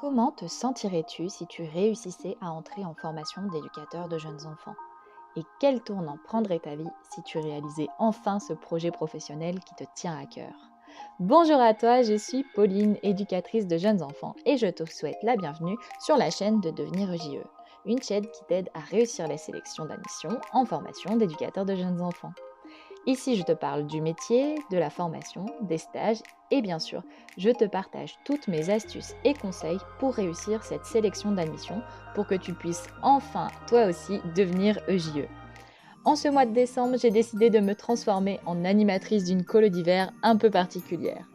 Comment te sentirais-tu si tu réussissais à entrer en formation d'éducateur de jeunes enfants? Et quel tournant prendrait ta vie si tu réalisais enfin ce projet professionnel qui te tient à cœur? Bonjour à toi, je suis Pauline, éducatrice de jeunes enfants, et je te souhaite la bienvenue sur la chaîne de Devenir EJE, une chaîne qui t'aide à réussir les sélections d'admission en formation d'éducateur de jeunes enfants. Ici, je te parle du métier, de la formation, des stages et bien sûr, je te partage toutes mes astuces et conseils pour réussir cette sélection d'admission pour que tu puisses enfin, toi aussi, devenir EJE. En ce mois de décembre, j'ai décidé de me transformer en animatrice d'une colo d'hiver un peu particulière.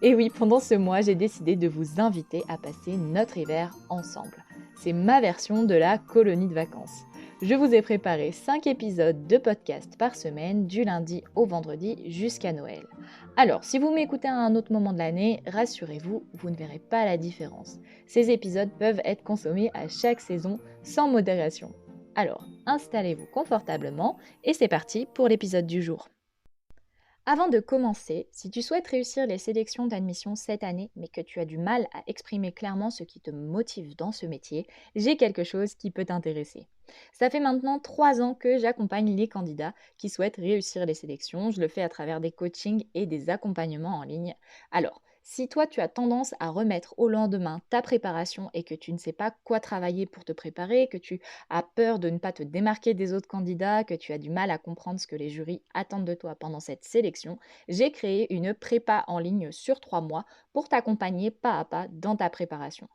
Et oui, pendant ce mois, j'ai décidé de vous inviter à passer notre hiver ensemble. C'est ma version de la colonie de vacances. Je vous ai préparé 5 épisodes de podcast par semaine, du lundi au vendredi jusqu'à Noël. Alors, si vous m'écoutez à un autre moment de l'année, rassurez-vous, vous ne verrez pas la différence. Ces épisodes peuvent être consommés à chaque saison sans modération. Alors, installez-vous confortablement et c'est parti pour l'épisode du jour. Avant de commencer, si tu souhaites réussir les sélections d'admission cette année, mais que tu as du mal à exprimer clairement ce qui te motive dans ce métier, j'ai quelque chose qui peut t'intéresser. Ça fait maintenant 3 ans que j'accompagne les candidats qui souhaitent réussir les sélections. Je le fais à travers des coachings et des accompagnements en ligne. Alors, si toi tu as tendance à remettre au lendemain ta préparation et que tu ne sais pas quoi travailler pour te préparer, que tu as peur de ne pas te démarquer des autres candidats, que tu as du mal à comprendre ce que les jurys attendent de toi pendant cette sélection, j'ai créé une prépa en ligne sur 3 mois pour t'accompagner pas à pas dans ta préparation.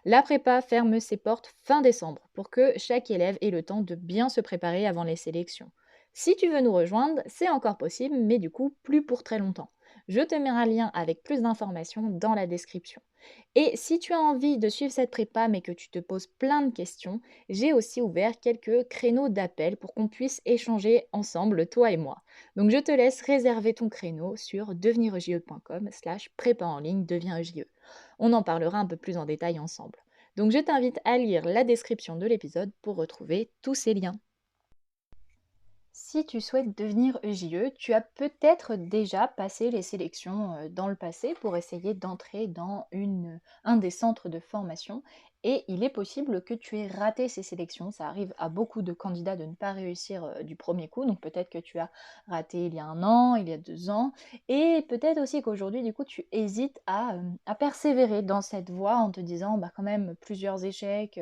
La prépa ferme ses portes fin décembre pour que chaque élève ait le temps de bien se préparer avant les sélections. Si tu veux nous rejoindre, c'est encore possible, mais du coup plus pour très longtemps. Je te mets un lien avec plus d'informations dans la description. Et si tu as envie de suivre cette prépa mais que tu te poses plein de questions, j'ai aussi ouvert quelques créneaux d'appel pour qu'on puisse échanger ensemble, toi et moi. Donc je te laisse réserver ton créneau sur devenirejE.com/prépa en ligne devient EJE. On en parlera un peu plus en détail ensemble. Donc je t'invite à lire la description de l'épisode pour retrouver tous ces liens. Si tu souhaites devenir EJE, tu as peut-être déjà passé les sélections dans le passé pour essayer d'entrer dans un des centres de formation et il est possible que tu aies raté ces sélections. Ça arrive à beaucoup de candidats de ne pas réussir du premier coup, donc peut-être que tu as raté il y a 1 an, il y a 2 ans et peut-être aussi qu'aujourd'hui du coup tu hésites à persévérer dans cette voie en te disant bah quand même plusieurs échecs,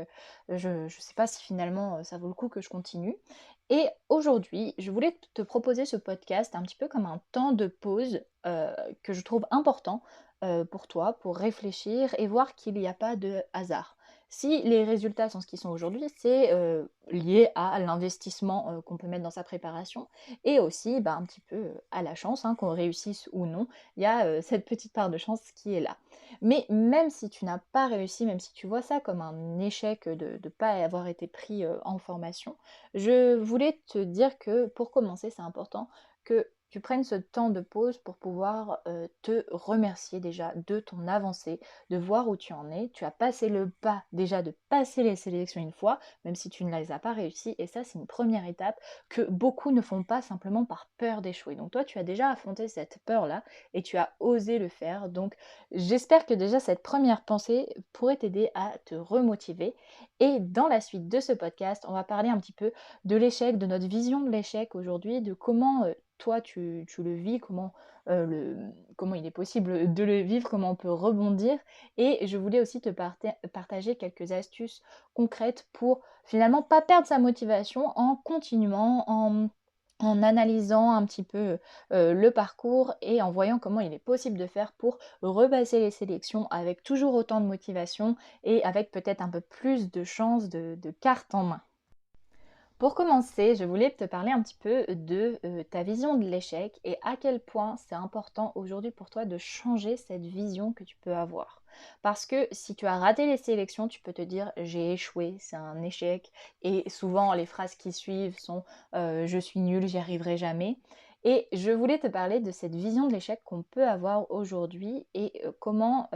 je ne sais pas si finalement ça vaut le coup que je continue. Et aujourd'hui, je voulais te proposer ce podcast un petit peu comme un temps de pause que je trouve important pour toi, pour réfléchir et voir qu'il n'y a pas de hasard. Si les résultats sont ce qu'ils sont aujourd'hui, c'est lié à l'investissement qu'on peut mettre dans sa préparation et aussi bah, un petit peu à la chance, hein, qu'on réussisse ou non. Il y a cette petite part de chance qui est là. Mais même si tu n'as pas réussi, même si tu vois ça comme un échec de ne pas avoir été pris en formation, je voulais te dire que pour commencer, c'est important que tu prennes ce temps de pause pour pouvoir te remercier déjà de ton avancée, de voir où tu en es. Tu as passé le pas déjà de passer les sélections une fois, même si tu ne les as pas réussies. Et ça, c'est une première étape que beaucoup ne font pas simplement par peur d'échouer. Donc toi, tu as déjà affronté cette peur-là et tu as osé le faire. Donc j'espère que déjà cette première pensée pourrait t'aider à te remotiver. Et dans la suite de ce podcast, on va parler un petit peu de l'échec, de notre vision de l'échec aujourd'hui, de comment toi tu le vis, comment il est possible de le vivre, comment on peut rebondir. Et je voulais aussi te partager quelques astuces concrètes pour finalement pas perdre sa motivation en continuant, en analysant un petit peu le parcours et en voyant comment il est possible de faire pour repasser les sélections avec toujours autant de motivation et avec peut-être un peu plus de chances de cartes en main. Pour commencer, je voulais te parler un petit peu de ta vision de l'échec et à quel point c'est important aujourd'hui pour toi de changer cette vision que tu peux avoir. Parce que si tu as raté les sélections, tu peux te dire j'ai échoué, c'est un échec. Et souvent les phrases qui suivent sont je suis nulle, j'y arriverai jamais. Et je voulais te parler de cette vision de l'échec qu'on peut avoir aujourd'hui et comment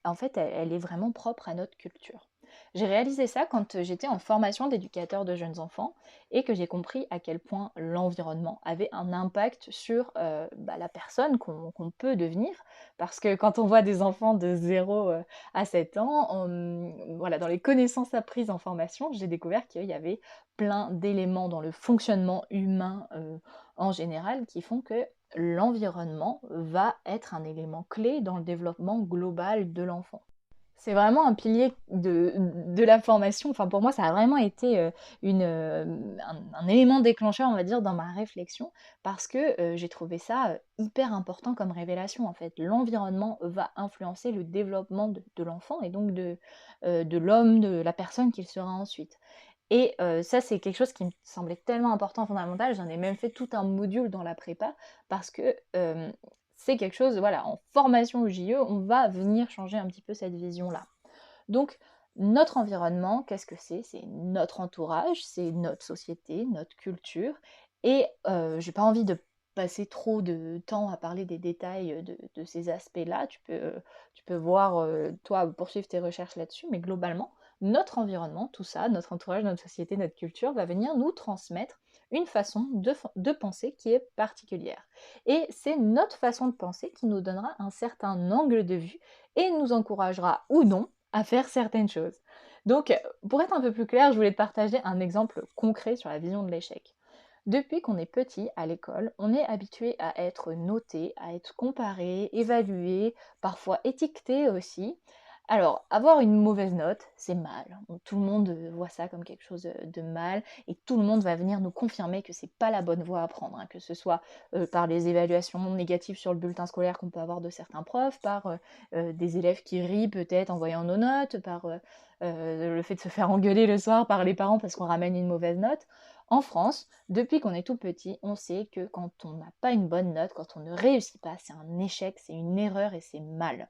en fait elle est vraiment propre à notre culture. J'ai réalisé ça quand j'étais en formation d'éducateur de jeunes enfants et que j'ai compris à quel point l'environnement avait un impact sur la personne qu'on peut devenir. Parce que quand on voit des enfants de 0 à 7 ans, voilà, dans les connaissances apprises en formation, j'ai découvert qu'il y avait plein d'éléments dans le fonctionnement humain en général qui font que l'environnement va être un élément clé dans le développement global de l'enfant. C'est vraiment un pilier de la formation. Enfin, pour moi, ça a vraiment été un élément déclencheur, on va dire, dans ma réflexion, parce que j'ai trouvé ça hyper important comme révélation, en fait. L'environnement va influencer le développement de l'enfant et donc de l'homme, de la personne qu'il sera ensuite. Et ça, c'est quelque chose qui me semblait tellement important, fondamental. J'en ai même fait tout un module dans la prépa parce que c'est quelque chose, voilà, en formation au JE, on va venir changer un petit peu cette vision-là. Donc, notre environnement, qu'est-ce que c'est? C'est notre entourage, c'est notre société, notre culture. Et j'ai pas envie de passer trop de temps à parler des détails de ces aspects-là. Tu peux voir, toi, poursuivre tes recherches là-dessus, mais globalement, notre environnement, tout ça, notre entourage, notre société, notre culture, va venir nous transmettre une façon de penser qui est particulière. Et c'est notre façon de penser qui nous donnera un certain angle de vue et nous encouragera ou non à faire certaines choses. Donc, pour être un peu plus clair, je voulais te partager un exemple concret sur la vision de l'échec. Depuis qu'on est petit à l'école, on est habitué à être noté, à être comparé, évalué, parfois étiqueté aussi. Alors, avoir une mauvaise note, c'est mal. Tout le monde voit ça comme quelque chose de mal et tout le monde va venir nous confirmer que c'est pas la bonne voie à prendre, hein, que ce soit par les évaluations négatives sur le bulletin scolaire qu'on peut avoir de certains profs, par des élèves qui rient peut-être en voyant nos notes, par le fait de se faire engueuler le soir par les parents parce qu'on ramène une mauvaise note. En France, depuis qu'on est tout petit, on sait que quand on n'a pas une bonne note, quand on ne réussit pas, c'est un échec, c'est une erreur et c'est mal.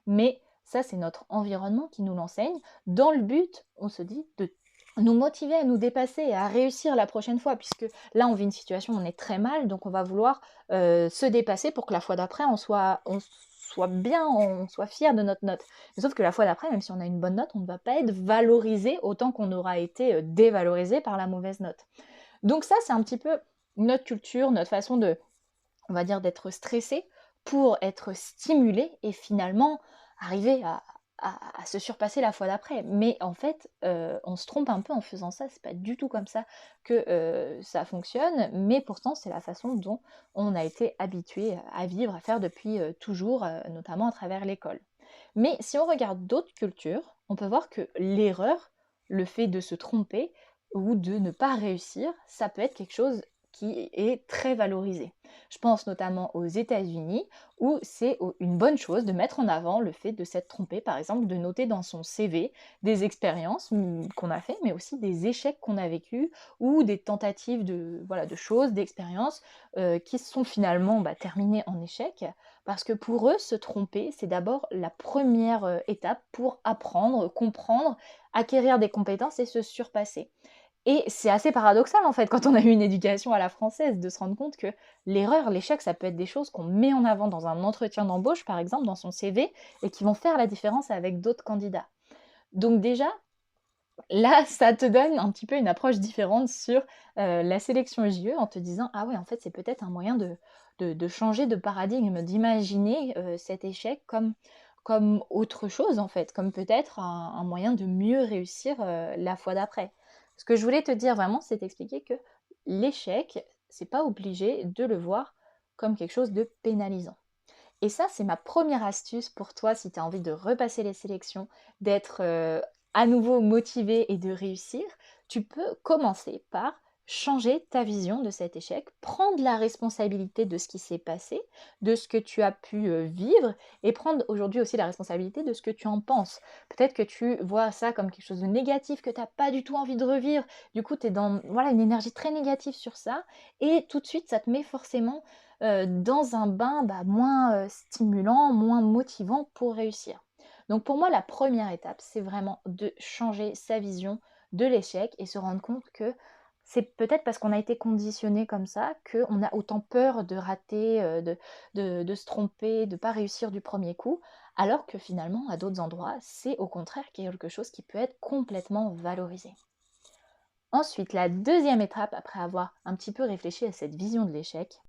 Mais ça, c'est notre environnement qui nous l'enseigne, dans le but, on se dit, de nous motiver à nous dépasser et à réussir la prochaine fois, puisque là, on vit une situation où on est très mal, donc on va vouloir se dépasser pour que la fois d'après, on soit bien, on soit fier de notre note. Mais sauf que la fois d'après, même si on a une bonne note, on ne va pas être valorisé autant qu'on aura été dévalorisé par la mauvaise note. Donc ça, c'est un petit peu notre culture, notre façon de, on va dire, d'être stressé pour être stimulé et finalement arriver à se surpasser la fois d'après. Mais en fait, on se trompe un peu en faisant ça, c'est pas du tout comme ça que ça fonctionne, mais pourtant c'est la façon dont on a été habitué à vivre, à faire depuis toujours, notamment à travers l'école. Mais si on regarde d'autres cultures, on peut voir que l'erreur, le fait de se tromper ou de ne pas réussir, ça peut être quelque chose qui est très valorisé. Je pense notamment aux États-Unis où c'est une bonne chose de mettre en avant le fait de s'être trompé, par exemple, de noter dans son CV des expériences qu'on a fait, mais aussi des échecs qu'on a vécus ou des tentatives de, voilà, de choses, d'expériences qui sont finalement terminées en échec. Parce que pour eux, se tromper, c'est d'abord la première étape pour apprendre, comprendre, acquérir des compétences et se surpasser. Et c'est assez paradoxal en fait, quand on a eu une éducation à la française, de se rendre compte que l'erreur, l'échec, ça peut être des choses qu'on met en avant dans un entretien d'embauche, par exemple, dans son CV, et qui vont faire la différence avec d'autres candidats. Donc déjà, là, ça te donne un petit peu une approche différente sur la sélection JE en te disant, ah ouais, en fait, c'est peut-être un moyen de changer de paradigme, d'imaginer cet échec comme autre chose, en fait, comme peut-être un moyen de mieux réussir la fois d'après. Ce que je voulais te dire vraiment, c'est t'expliquer que l'échec, c'est pas obligé de le voir comme quelque chose de pénalisant. Et ça, c'est ma première astuce pour toi si tu as envie de repasser les sélections, d'être à nouveau motivé et de réussir. Tu peux commencer par changer ta vision de cet échec, prendre la responsabilité de ce qui s'est passé, de ce que tu as pu vivre et prendre aujourd'hui aussi la responsabilité de ce que tu en penses. Peut-être que tu vois ça comme quelque chose de négatif, que tu n'as pas du tout envie de revivre. Du coup, tu es dans voilà, une énergie très négative sur ça et tout de suite, ça te met forcément dans un bain moins stimulant, moins motivant pour réussir. Donc pour moi, la première étape, c'est vraiment de changer sa vision de l'échec et se rendre compte que c'est peut-être parce qu'on a été conditionné comme ça qu'on a autant peur de rater, de se tromper, de ne pas réussir du premier coup, alors que finalement, à d'autres endroits, c'est au contraire quelque chose qui peut être complètement valorisé. Ensuite, la deuxième étape, après avoir un petit peu réfléchi à cette vision de l'échec,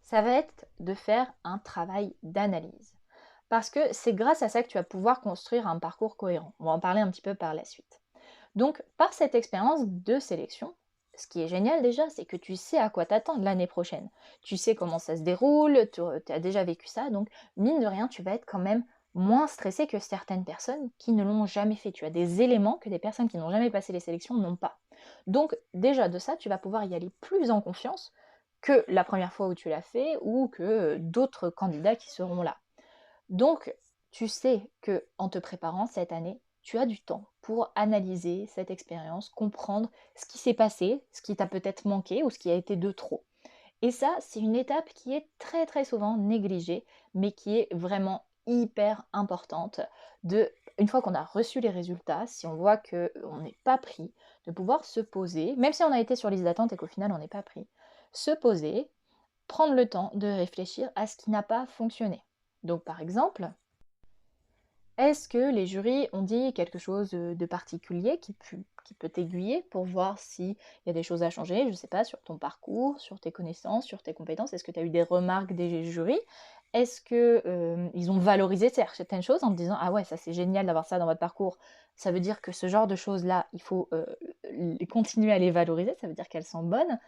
ça va être de faire un travail d'analyse. Parce que c'est grâce à ça que tu vas pouvoir construire un parcours cohérent. On va en parler un petit peu par la suite. Donc, par cette expérience de sélection, ce qui est génial déjà, c'est que tu sais à quoi t'attendre l'année prochaine. Tu sais comment ça se déroule, tu as déjà vécu ça, donc mine de rien, tu vas être quand même moins stressé que certaines personnes qui ne l'ont jamais fait. Tu as des éléments que des personnes qui n'ont jamais passé les sélections n'ont pas. Donc déjà de ça, tu vas pouvoir y aller plus en confiance que la première fois où tu l'as fait ou que d'autres candidats qui seront là. Donc, tu sais que en te préparant cette année, tu as du temps pour analyser cette expérience, comprendre ce qui s'est passé, ce qui t'a peut-être manqué ou ce qui a été de trop. Et ça, c'est une étape qui est très très souvent négligée, mais qui est vraiment hyper importante de, une fois qu'on a reçu les résultats, si on voit qu'on n'est pas pris, de pouvoir se poser, même si on a été sur liste d'attente et qu'au final on n'est pas pris, se poser, prendre le temps de réfléchir à ce qui n'a pas fonctionné. Donc par exemple, est-ce que les jurys ont dit quelque chose de particulier qui peut t'aiguiller pour voir s'il y a des choses à changer, je ne sais pas, sur ton parcours, sur tes connaissances, sur tes compétences? Est-ce que tu as eu des remarques des jurys? Est-ce que ils ont valorisé certaines choses en te disant: «Ah ouais, ça c'est génial d'avoir ça dans votre parcours, ça veut dire que ce genre de choses-là, il faut continuer à les valoriser, ça veut dire qu'elles sont bonnes».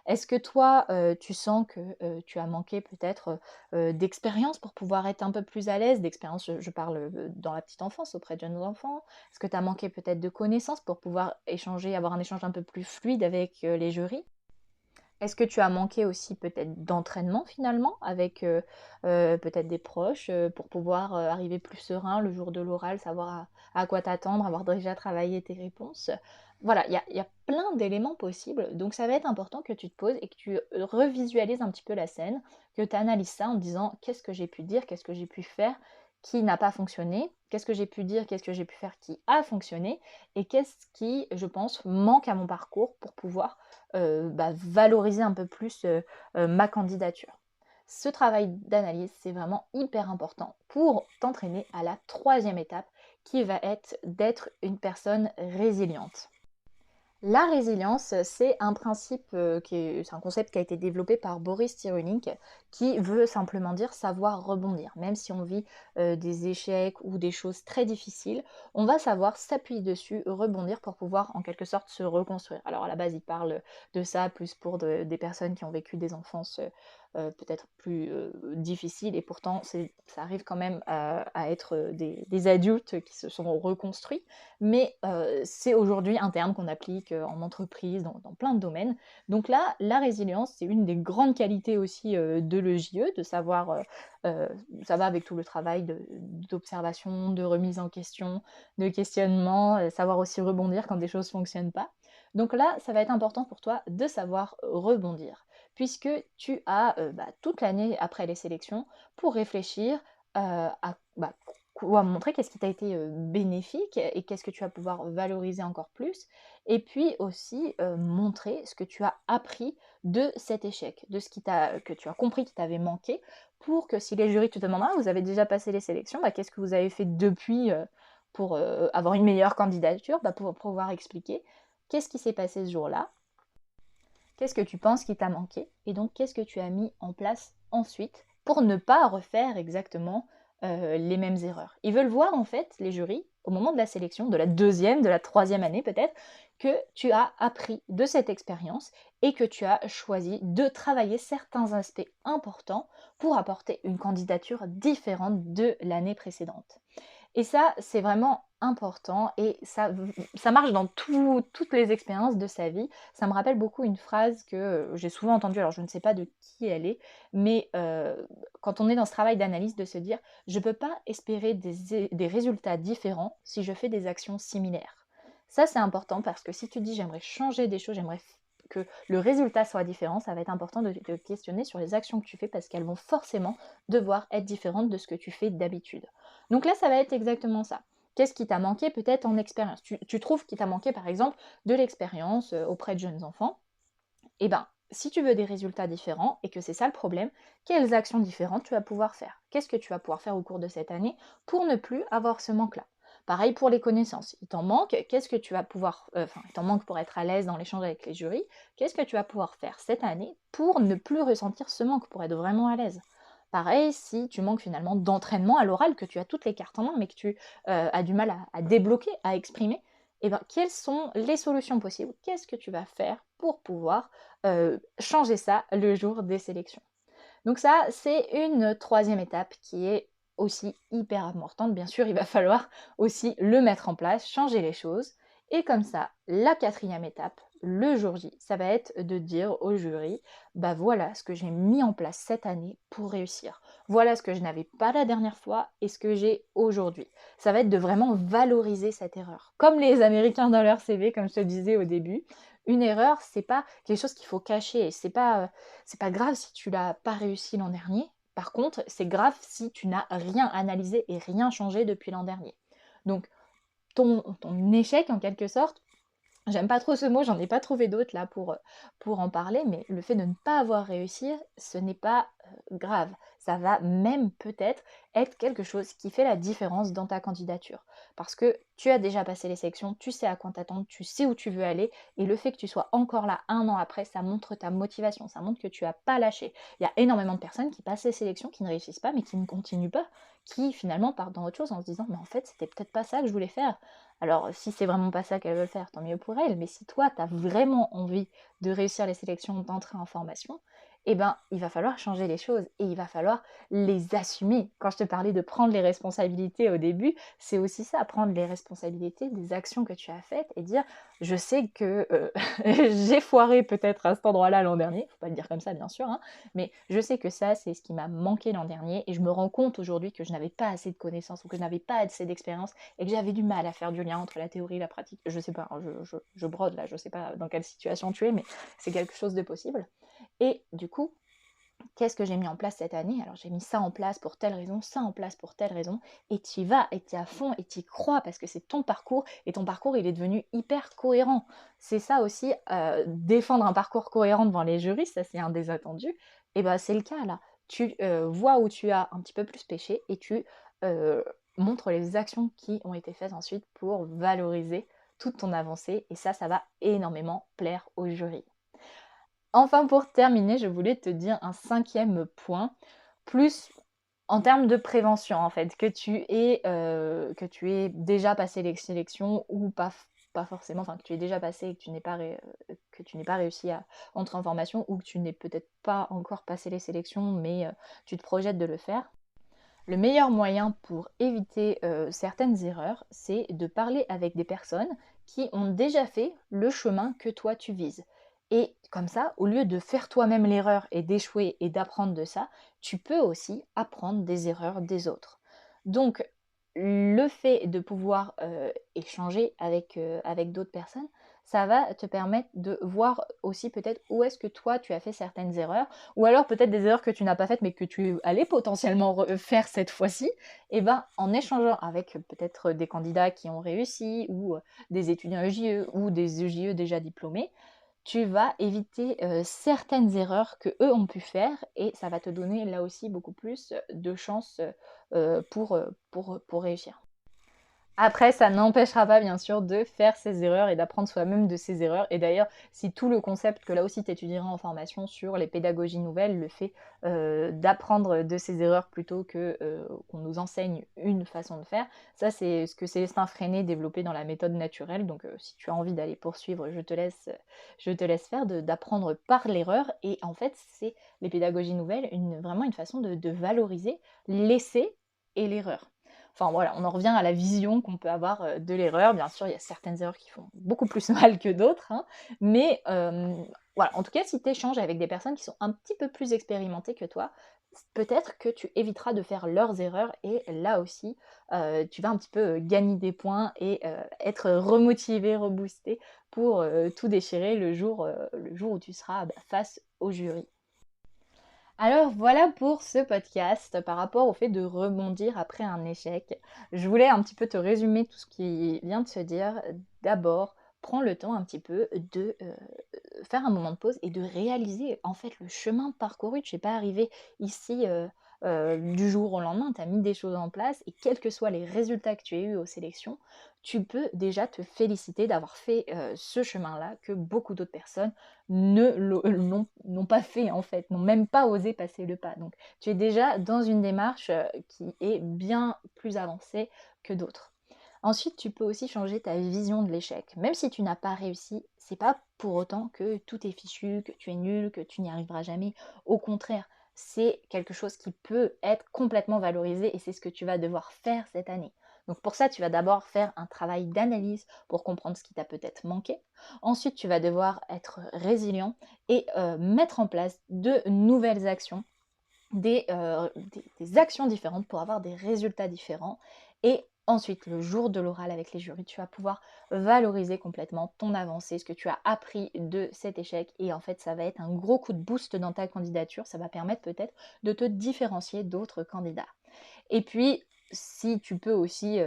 Est-ce que toi, tu sens que tu as manqué peut-être d'expérience pour pouvoir être un peu plus à l'aise? D'expérience, je parle dans la petite enfance, auprès de jeunes enfants. Est-ce que tu as manqué peut-être de connaissances pour pouvoir échanger, avoir un échange un peu plus fluide avec les jurys? Est-ce que tu as manqué aussi peut-être d'entraînement finalement avec peut-être des proches pour pouvoir arriver plus serein le jour de l'oral, savoir à quoi t'attendre, avoir déjà travaillé tes réponses? Voilà, il y a plein d'éléments possibles, donc ça va être important que tu te poses et que tu revisualises un petit peu la scène, que tu analyses ça en te disant: «Qu'est-ce que j'ai pu dire? Qu'est-ce que j'ai pu faire qui n'a pas fonctionné? Qu'est-ce que j'ai pu dire? Qu'est-ce que j'ai pu faire qui a fonctionné? Et qu'est-ce qui, je pense, manque à mon parcours pour pouvoir valoriser un peu plus ma candidature». Ce travail d'analyse, c'est vraiment hyper important pour t'entraîner à la troisième étape qui va être d'être une personne résiliente. La résilience, c'est un principe, c'est un concept qui a été développé par Boris Cyrulnik, qui veut simplement dire savoir rebondir. Même si on vit des échecs ou des choses très difficiles, on va savoir s'appuyer dessus, rebondir pour pouvoir en quelque sorte se reconstruire. Alors à la base, il parle de ça plus pour des personnes qui ont vécu des enfances peut-être plus difficiles, et pourtant ça arrive quand même à être des adultes qui se sont reconstruits. Mais c'est aujourd'hui un terme qu'on applique en entreprise, dans plein de domaines. Donc là, la résilience, c'est une des grandes qualités aussi de l'EJE, de savoir, ça va avec tout le travail d'observation, de remise en question, de questionnement, savoir aussi rebondir quand des choses ne fonctionnent pas. Donc là, ça va être important pour toi de savoir rebondir, puisque tu as toute l'année après les sélections pour réfléchir à quoi montrer, qu'est-ce qui t'a été bénéfique et qu'est-ce que tu vas pouvoir valoriser encore plus. Et puis aussi montrer ce que tu as appris de cet échec, de ce que tu as compris qui t'avait manqué, pour que si les jurys te demandent: «Ah, vous avez déjà passé les sélections, qu'est-ce que vous avez fait depuis pour avoir une meilleure candidature?» Pour pouvoir expliquer qu'est-ce qui s'est passé ce jour-là, qu'est-ce que tu penses qui t'a manqué, et donc qu'est-ce que tu as mis en place ensuite pour ne pas refaire exactement les mêmes erreurs. Ils veulent voir en fait, les jurys, au moment de la sélection, de la deuxième, de la troisième année peut-être, que tu as appris de cette expérience et que tu as choisi de travailler certains aspects importants pour apporter une candidature différente de l'année précédente. Et ça, c'est vraiment important, et ça marche dans toutes les expériences de sa vie. Ça me rappelle beaucoup une phrase que j'ai souvent entendue, alors je ne sais pas de qui elle est, mais quand on est dans ce travail d'analyse, de se dire: «Je ne peux pas espérer des résultats différents si je fais des actions similaires». Ça, c'est important parce que si tu dis: «J'aimerais changer des choses, j'aimerais que le résultat soit différent», ça va être important de te questionner sur les actions que tu fais, parce qu'elles vont forcément devoir être différentes de ce que tu fais d'habitude. Donc là, ça va être exactement ça. Qu'est-ce qui t'a manqué peut-être en expérience? Tu trouves qu'il t'a manqué par exemple de l'expérience auprès de jeunes enfants. Eh ben, si tu veux des résultats différents et que c'est ça le problème, quelles actions différentes tu vas pouvoir faire? Qu'est-ce que tu vas pouvoir faire au cours de cette année pour ne plus avoir ce manque-là? Pareil pour les connaissances. Il t'en manque, qu'est-ce que tu vas pouvoir, enfin, il t'en manque pour être à l'aise dans l'échange avec les jurys, qu'est-ce que tu vas pouvoir faire cette année pour ne plus ressentir ce manque, pour être vraiment à l'aise? Pareil, si tu manques finalement d'entraînement à l'oral, que tu as toutes les cartes en main, mais que tu as du mal à débloquer, à exprimer, eh ben, quelles sont les solutions possibles? Qu'est-ce que tu vas faire pour pouvoir changer ça le jour des sélections? Donc ça, c'est une troisième étape qui est aussi hyper importante. Bien sûr, il va falloir aussi le mettre en place, changer les choses. Et comme ça, la quatrième étape, le jour J, ça va être de dire au jury, bah voilà ce que j'ai mis en place cette année pour réussir. Voilà ce que je n'avais pas la dernière fois et ce que j'ai aujourd'hui. Ça va être de vraiment valoriser cette erreur. Comme les Américains dans leur CV, comme je te le disais au début, une erreur, c'est pas quelque chose qu'il faut cacher. C'est pas grave si tu l'as pas réussi l'an dernier. Par contre, c'est grave si tu n'as rien analysé et rien changé depuis l'an dernier. Donc, ton échec, en quelque sorte, j'aime pas trop ce mot, j'en ai pas trouvé d'autres là pour en parler, mais le fait de ne pas avoir réussi, ce n'est pas grave. Ça va même peut-être être quelque chose qui fait la différence dans ta candidature. Parce que tu as déjà passé les sélections, tu sais à quoi t'attendre, tu sais où tu veux aller, et le fait que tu sois encore là un an après, ça montre ta motivation, ça montre que tu n'as pas lâché. Il y a énormément de personnes qui passent les sélections, qui ne réussissent pas, mais qui ne continuent pas, qui finalement partent dans autre chose en se disant, mais en fait, c'était peut-être pas ça que je voulais faire. Alors, si c'est vraiment pas ça qu'elle veut faire, tant mieux pour elle, mais si toi, tu as vraiment envie de réussir les sélections, d'entrer en formation, eh ben, il va falloir changer les choses et il va falloir les assumer. Quand je te parlais de prendre les responsabilités au début, c'est aussi ça, prendre les responsabilités des actions que tu as faites et dire, je sais que j'ai foiré peut-être à cet endroit-là l'an dernier, faut pas le dire comme ça bien sûr, hein, mais je sais que ça, c'est ce qui m'a manqué l'an dernier et je me rends compte aujourd'hui que je n'avais pas assez de connaissances ou que je n'avais pas assez d'expérience et que j'avais du mal à faire du lien entre la théorie et la pratique. Je sais pas, hein, je brode là, je sais pas dans quelle situation tu es, mais c'est quelque chose de possible. Et du coup, qu'est-ce que j'ai mis en place cette année? Alors j'ai mis ça en place pour telle raison, ça en place pour telle raison, et tu y vas, et tu es à fond, et tu y crois, parce que c'est ton parcours, et ton parcours, il est devenu hyper cohérent. C'est ça aussi, défendre un parcours cohérent devant les jurys, ça c'est un des attendus, et ben c'est le cas là. Tu vois où tu as un petit peu plus pêché, et tu euh, montres les actions qui ont été faites ensuite pour valoriser toute ton avancée, et ça va énormément plaire aux jurys. Enfin, pour terminer, je voulais te dire un cinquième point, plus en termes de prévention en fait, que tu aies déjà passé les sélections ou pas forcément, enfin que tu aies déjà passé et que tu n'aies pas réussi à entrer en formation ou que tu n'aies peut-être pas encore passé les sélections mais tu te projettes de le faire. Le meilleur moyen pour éviter certaines erreurs, c'est de parler avec des personnes qui ont déjà fait le chemin que toi tu vises. Et comme ça, au lieu de faire toi-même l'erreur et d'échouer et d'apprendre de ça, tu peux aussi apprendre des erreurs des autres. Donc, le fait de pouvoir échanger avec d'autres personnes, ça va te permettre de voir aussi peut-être où est-ce que toi tu as fait certaines erreurs ou alors peut-être des erreurs que tu n'as pas faites mais que tu allais potentiellement faire cette fois-ci, et ben en échangeant avec peut-être des candidats qui ont réussi ou des étudiants EJE ou des EJE déjà diplômés, tu vas éviter certaines erreurs que eux ont pu faire et ça va te donner là aussi beaucoup plus de chances pour réussir. Après, ça n'empêchera pas, bien sûr, de faire ses erreurs et d'apprendre soi-même de ses erreurs. Et d'ailleurs, si tout le concept que là aussi tu étudieras en formation sur les pédagogies nouvelles, le fait d'apprendre de ses erreurs plutôt que qu'on nous enseigne une façon de faire, ça c'est ce que Célestin Freinet développé dans la méthode naturelle. Donc si tu as envie d'aller poursuivre, je te laisse faire, d'apprendre par l'erreur. Et en fait, c'est les pédagogies nouvelles, vraiment une façon de valoriser l'essai et l'erreur. Enfin voilà, on en revient à la vision qu'on peut avoir de l'erreur. Bien sûr, il y a certaines erreurs qui font beaucoup plus mal que d'autres, hein, mais voilà, en tout cas, si tu échanges avec des personnes qui sont un petit peu plus expérimentées que toi, peut-être que tu éviteras de faire leurs erreurs et là aussi, tu vas un petit peu gagner des points et être remotivé, reboosté pour tout déchirer le jour où tu seras face au jury. Alors voilà pour ce podcast par rapport au fait de rebondir après un échec. Je voulais un petit peu te résumer tout ce qui vient de se dire. D'abord, prends le temps un petit peu de faire un moment de pause et de réaliser en fait le chemin parcouru. Tu n'es pas arrivé ici du jour au lendemain, tu as mis des choses en place et quels que soient les résultats que tu as eus aux sélections, tu peux déjà te féliciter d'avoir fait ce chemin-là que beaucoup d'autres personnes n'ont pas fait en fait, n'ont même pas osé passer le pas. Donc tu es déjà dans une démarche qui est bien plus avancée que d'autres. Ensuite, tu peux aussi changer ta vision de l'échec. Même si tu n'as pas réussi, c'est pas pour autant que tout est fichu, que tu es nul, que tu n'y arriveras jamais. Au contraire, c'est quelque chose qui peut être complètement valorisé et c'est ce que tu vas devoir faire cette année. Donc pour ça, tu vas d'abord faire un travail d'analyse pour comprendre ce qui t'a peut-être manqué. Ensuite, tu vas devoir être résilient et mettre en place de nouvelles actions, des actions différentes pour avoir des résultats différents. Et ensuite, le jour de l'oral avec les jurys, tu vas pouvoir valoriser complètement ton avancée, ce que tu as appris de cet échec. Et en fait, ça va être un gros coup de boost dans ta candidature. Ça va permettre peut-être de te différencier d'autres candidats. Et puis, si tu peux aussi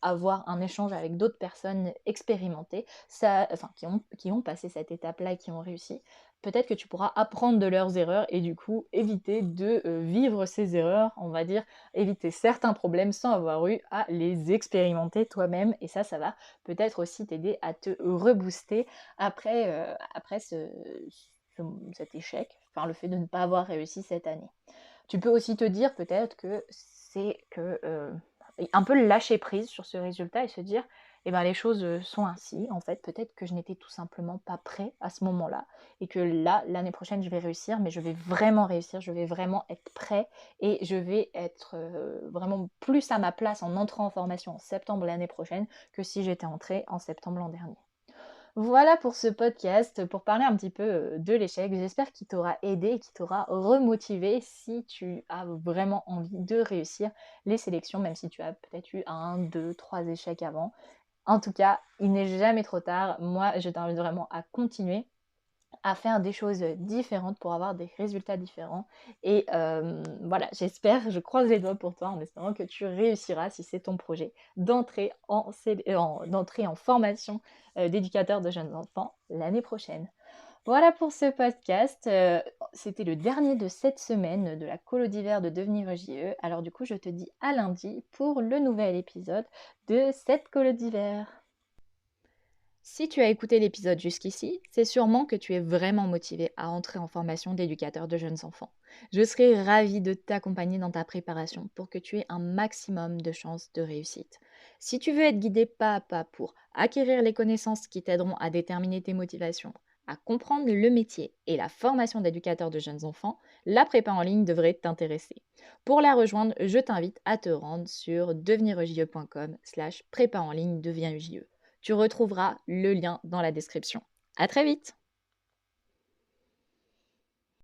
avoir un échange avec d'autres personnes expérimentées, enfin, qui ont passé cette étape-là et qui ont réussi, peut-être que tu pourras apprendre de leurs erreurs et du coup éviter de vivre ces erreurs, on va dire, éviter certains problèmes sans avoir eu à les expérimenter toi-même. Et ça va peut-être aussi t'aider à te rebooster après cet échec, enfin le fait de ne pas avoir réussi cette année. Tu peux aussi te dire peut-être que c'est que un peu lâcher prise sur ce résultat et se dire eh ben, les choses sont ainsi. En fait, peut-être que je n'étais tout simplement pas prêt à ce moment-là et que là, l'année prochaine, je vais réussir, mais je vais vraiment réussir, je vais vraiment être prêt et je vais être vraiment plus à ma place en entrant en formation en septembre l'année prochaine que si j'étais entrée en septembre l'an dernier. Voilà pour ce podcast, pour parler un petit peu de l'échec. J'espère qu'il t'aura aidé et qu'il t'aura remotivé si tu as vraiment envie de réussir les sélections, même si tu as peut-être eu un, deux, trois échecs avant. En tout cas, il n'est jamais trop tard. Moi, je t'invite vraiment à continuer à faire des choses différentes pour avoir des résultats différents. Et voilà, j'espère, je croise les doigts pour toi en espérant que tu réussiras, si c'est ton projet, d'entrer en formation d'éducateur de jeunes enfants l'année prochaine. Voilà pour ce podcast. C'était le dernier de cette semaine de la colo d'hiver de Devenir JE. Alors du coup, je te dis à lundi pour le nouvel épisode de cette colo d'hiver. Si tu as écouté l'épisode jusqu'ici, c'est sûrement que tu es vraiment motivé à entrer en formation d'éducateur de jeunes enfants. Je serai ravie de t'accompagner dans ta préparation pour que tu aies un maximum de chances de réussite. Si tu veux être guidé pas à pas pour acquérir les connaissances qui t'aideront à déterminer tes motivations, à comprendre le métier et la formation d'éducateur de jeunes enfants, la prépa en ligne devrait t'intéresser. Pour la rejoindre, je t'invite à te rendre sur devenirejie.com/prépa en ligne devient UJE. Tu retrouveras le lien dans la description. À très vite!